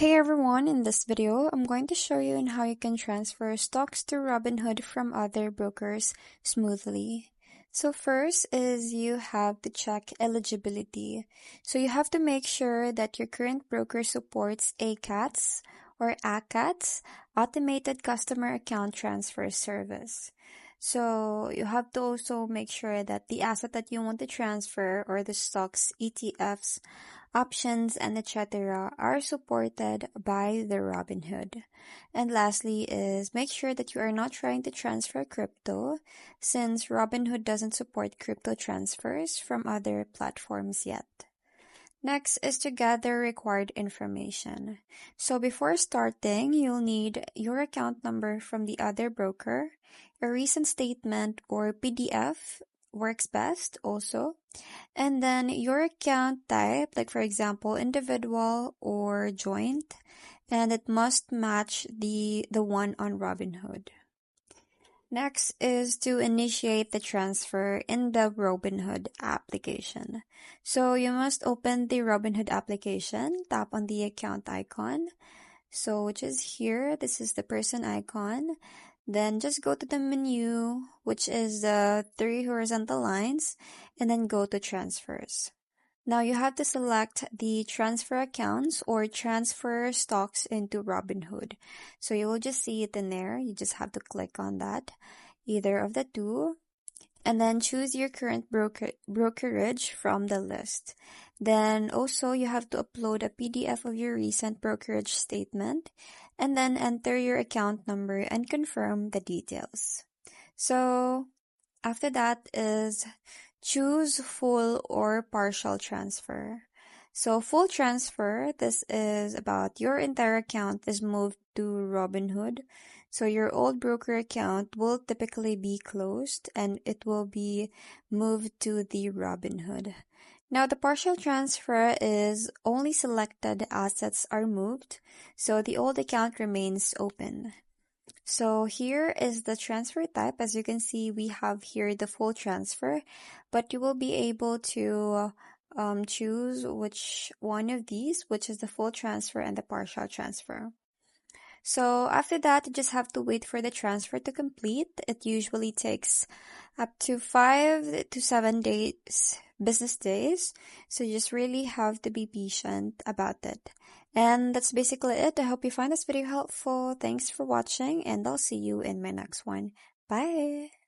Hey everyone, in this video, I'm going to show you on how you can transfer stocks to Robinhood from other brokers smoothly. So first is you have to check eligibility. So you have to make sure that your current broker supports ACATS or ACATS, Automated Customer Account Transfer Service. So you have to also make sure that the asset that you want to transfer or the stocks, ETFs, options, and etc. are supported by the Robinhood. And lastly is make sure that you are not trying to transfer crypto since Robinhood doesn't support crypto transfers from other platforms yet. Next is to gather required information. So before starting, you'll need your account number from the other broker, a recent statement or PDF works best also, and then your account type, like for example, individual or joint, and it must match the one on Robinhood. Next is to initiate the transfer in the Robinhood application. So you must open the Robinhood application, tap on the account icon. So which is here, this is the person icon. Then just go to the menu, which is the three horizontal lines, and then go to transfers. Now you have to select the transfer accounts or transfer stocks into Robinhood. So you will just see it in there. You just have to click on that, either of the two, and then choose your current brokerage from the list. Then also you have to upload a PDF of your recent brokerage statement and then enter your account number and confirm the details. So after that is choose full or partial transfer. So full transfer, this is about your entire account is moved to Robinhood. So your old broker account will typically be closed and it will be moved to the Robinhood. Now the partial transfer is only selected assets are moved, so the old account remains open. So here is the transfer type. As you can see, we have here the full transfer, but you will be able to choose which one of these, which is the full transfer and the partial transfer. So after that, you just have to wait for the transfer to complete. It usually takes up to 5 to 7 business days. So you just really have to be patient about it. And that's basically it. I hope you find this video helpful. Thanks for watching, and I'll see you in my next one. Bye!